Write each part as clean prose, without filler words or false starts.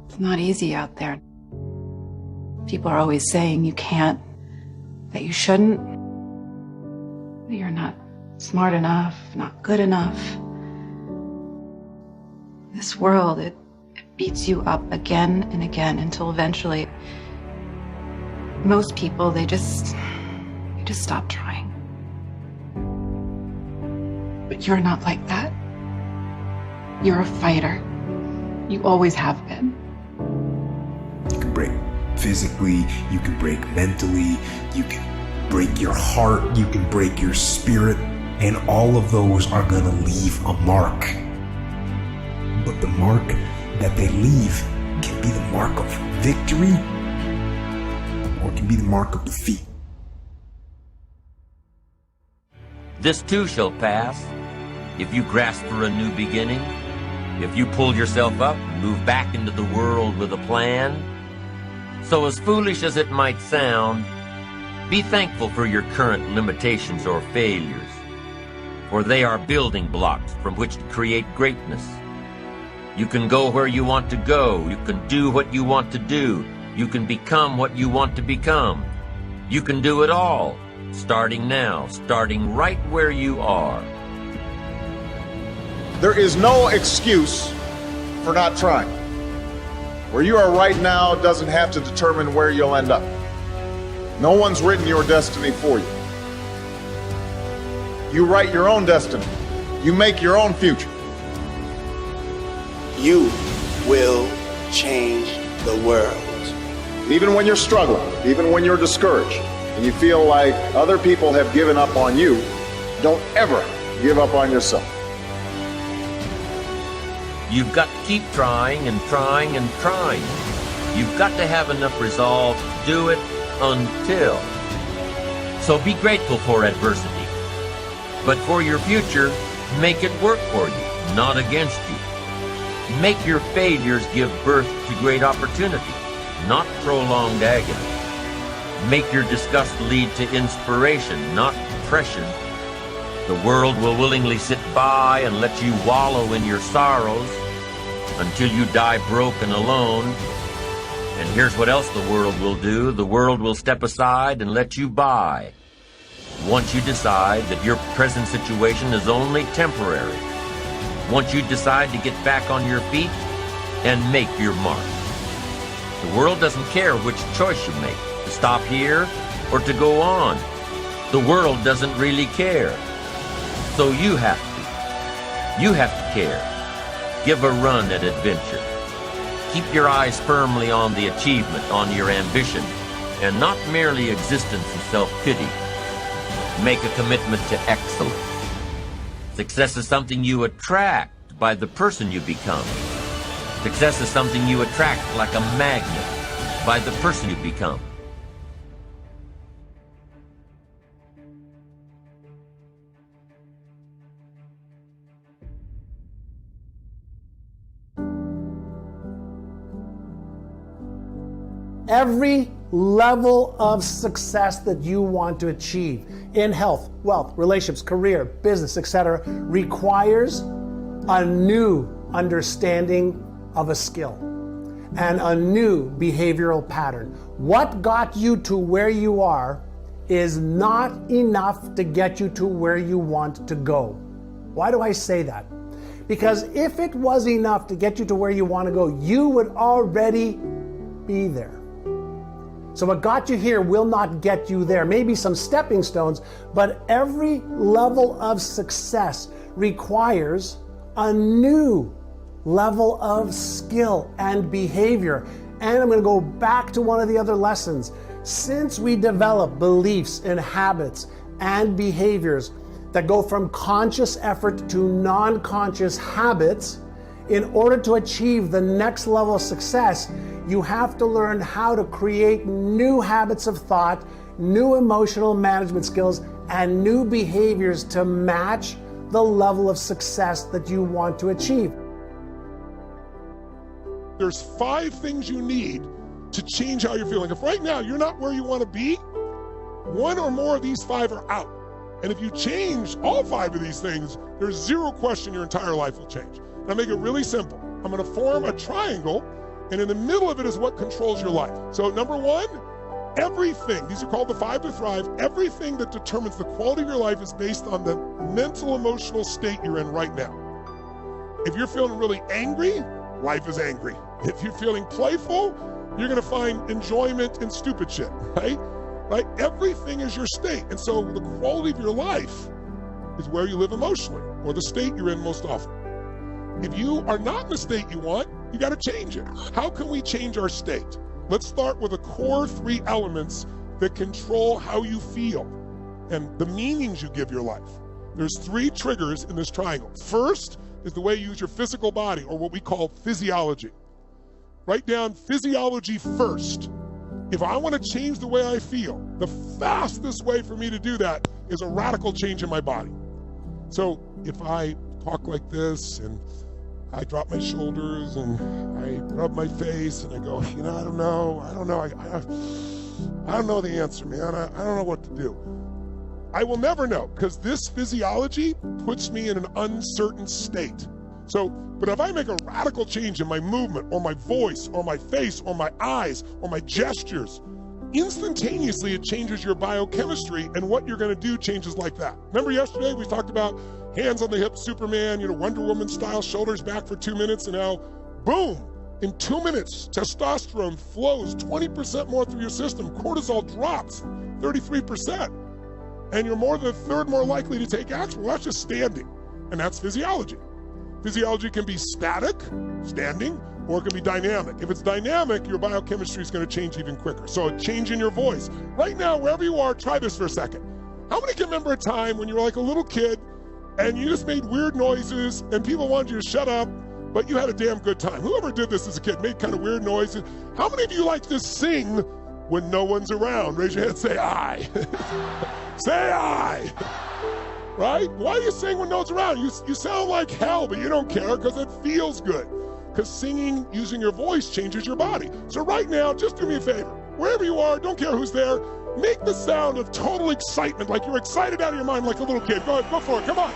It's not easy out there. People are always saying you can't, that you shouldn't, that you're not smart enough, not good enough. This world, it beats you up again and again until eventually most people, they just stop trying. But you're not like that. You're a fighter. You always have been. You can break physically, you can break mentally, you can break your heart, you can break your spirit, and all of those are gonna leave a mark. But the mark that they leave can be the mark of victory, or it can be the mark of defeat. This too shall pass. If you grasp for a new beginning, if you pull yourself up, move back into the world with a plan. So as foolish as it might sound, be thankful for your current limitations or failures, for they are building blocks from which to create greatness. You can go where you want to go. You can do what you want to do. You can become what you want to become. You can do it all, starting now, starting right where you are. There is no excuse for not trying. Where you are right now doesn't have to determine where you'll end up. No one's written your destiny for you. You write your own destiny. You make your own future. You will change the world. Even when you're struggling, even when you're discouraged, and you feel like other people have given up on you, don't ever give up on yourself. You've got to keep trying and trying and trying. You've got to have enough resolve to do it until. So be grateful for adversity. But for your future, make it work for you, not against you. Make your failures give birth to great opportunity, not prolonged agony. Make your disgust lead to inspiration, not depression. The world will willingly sit by and let you wallow in your sorrows until you die broke and alone. And here's what else the world will do. The world will step aside and let you by. Once you decide that your present situation is only temporary. Once you decide to get back on your feet and make your mark. The world doesn't care which choice you make, to stop here or to go on. The world doesn't really care. So you have to. You have to care. Give a run at adventure. Keep your eyes firmly on the achievement, on your ambition, and not merely existence and self-pity. Make a commitment to excellence. Success is something you attract by the person you become. Success is something you attract like a magnet by the person you become. Every level of success that you want to achieve in health, wealth, relationships, career, business, etc., requires a new understanding of a skill and a new behavioral pattern. What got you to where you are is not enough to get you to where you want to go. Why do I say that? Because if it was enough to get you to where you want to go, you would already be there. So what got you here will not get you there. Maybe some stepping stones, but every level of success requires a new level of skill and behavior. And I'm going to go back to one of the other lessons. Since we develop beliefs and habits and behaviors that go from conscious effort to non-conscious habits, in order to achieve the next level of success, you have to learn how to create new habits of thought, new emotional management skills, and new behaviors to match the level of success that you want to achieve. There's 5 things you need to change how you're feeling. If right now you're not where you want to be, one or more of these 5 are out. And if you change all 5 of these things, there's zero question your entire life will change. And I make it really simple. I'm going to form a triangle And in the middle of it is what controls your life. So number one, everything, these are called the 5 to thrive, everything that determines the quality of your life is based on the mental, emotional state you're in right now. If you're feeling really angry, life is angry. If you're feeling playful, you're gonna find enjoyment in stupid shit, right? Everything is your state. And so the quality of your life is where you live emotionally, or the state you're in most often. If you are not in the state you want, you gotta change it. How can we change our state? Let's start with the core 3 elements that control how you feel and the meanings you give your life. There's 3 triggers in this triangle. First is the way you use your physical body, or what we call physiology. Write down physiology first. If I want to change the way I feel, the fastest way for me to do that is a radical change in my body. So if I talk like this and I drop my shoulders and I rub my face and I go, I don't know. I don't know the answer, man. I don't know what to do. I will never know, because this physiology puts me in an uncertain state. But if I make a radical change in my movement or my voice or my face or my eyes or my gestures, instantaneously it changes your biochemistry, and what you're going to do changes like that. Remember yesterday we talked about hands on the hip, Superman, Wonder Woman style, shoulders back for 2 minutes, and now, boom, in 2 minutes, testosterone flows 20% more through your system, cortisol drops 33%, and you're more than a third more likely to take action. Well, that's just standing, and that's physiology. Physiology can be static, standing, or it can be dynamic. If it's dynamic, your biochemistry is going to change even quicker. So a change in your voice. Right now, wherever you are, try this for a second. How many can remember a time when you were like a little kid and you just made weird noises and people wanted you to shut up, but you had a damn good time? Whoever did this as a kid made kind of weird noises. How many of you like to sing when no one's around? Raise your hand, say aye. Say aye. Right? Why do you sing when no one's around? You sound like hell, but you don't care because it feels good. Because singing using your voice changes your body. So right now, just do me a favor. Wherever you are, don't care who's there, make the sound of total excitement, like you're excited out of your mind like a little kid. Go ahead, go for it, come on.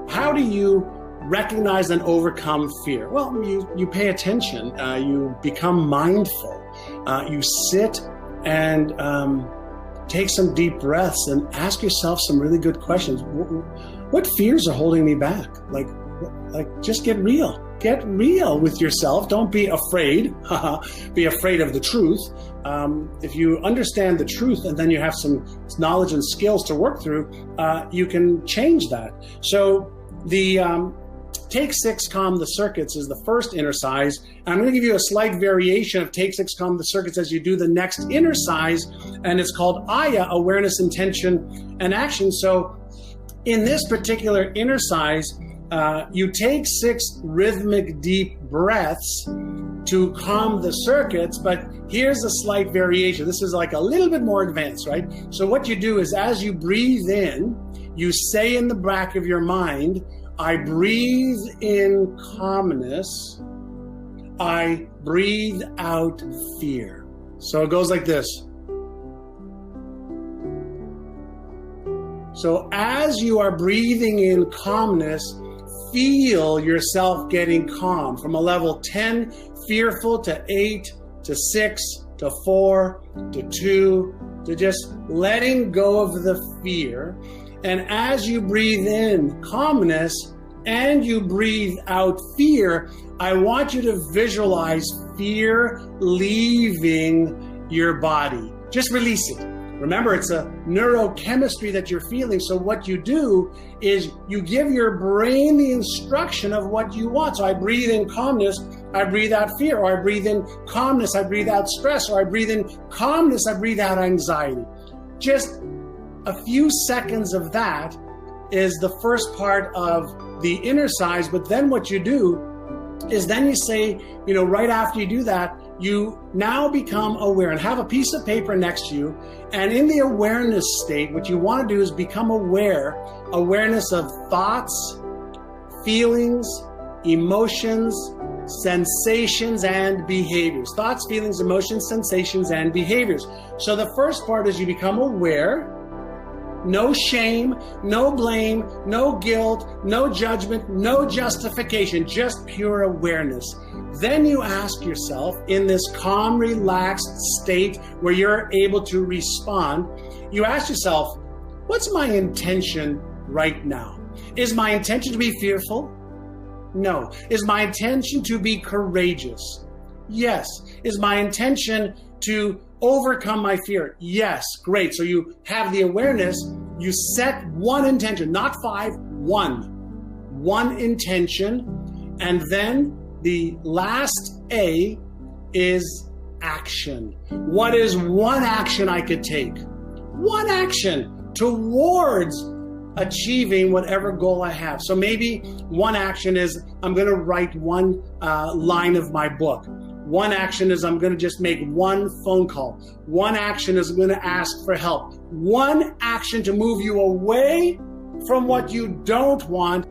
How do you recognize and overcome fear? Well, you pay attention, you become mindful, you sit and take some deep breaths and ask yourself some really good questions. What fears are holding me back? Like just get real. Get real with yourself. Don't be afraid. Be afraid of the truth. If you understand the truth and then you have some knowledge and skills to work through, you can change that. So the Take 6, Calm the Circuits is the first exercise. I'm going to give you a slight variation of Take 6, Calm the Circuits as you do the next exercise, and it's called AYA, Awareness, Intention, and Action. So in this particular exercise, you take 6 rhythmic deep breaths to calm the circuits, but here's a slight variation. This is like a little bit more advanced, right? So what you do is as you breathe in, you say in the back of your mind, I breathe in calmness, I breathe out fear. So it goes like this. So as you are breathing in calmness, feel yourself getting calm from a level 10, fearful, to 8, to 6, to 4, to 2, to just letting go of the fear. And as you breathe in calmness and you breathe out fear, I want you to visualize fear leaving your body. Just release it. Remember, it's a neurochemistry that you're feeling. So what you do is you give your brain the instruction of what you want. So I breathe in calmness, I breathe out fear, or I breathe in calmness, I breathe out stress, or I breathe in calmness, I breathe out anxiety. Just a few seconds of that is the first part of the exercise. But then what you do is then you say, right after you do that, you now become aware and have a piece of paper next to you. And in the awareness state, what you want to do is become awareness of thoughts, feelings, emotions, sensations, and behaviors. Thoughts, feelings, emotions, sensations, and behaviors. So the first part is you become aware No shame, no blame, no guilt, no judgment, no justification, just pure awareness. Then you ask yourself, in this calm, relaxed state where you're able to respond, you ask yourself, what's my intention right now? Is my intention to be fearful? No. Is my intention to be courageous? Yes. Is my intention to overcome my fear? Yes. Great. So you have the awareness, you set one intention, not 5, one intention, and then the last A is action. What is one action I could take? One action towards achieving whatever goal I have. So maybe one action is I'm going to write one line of my book. One action is I'm going to just make one phone call. One action is I'm going to ask for help. One action to move you away from what you don't want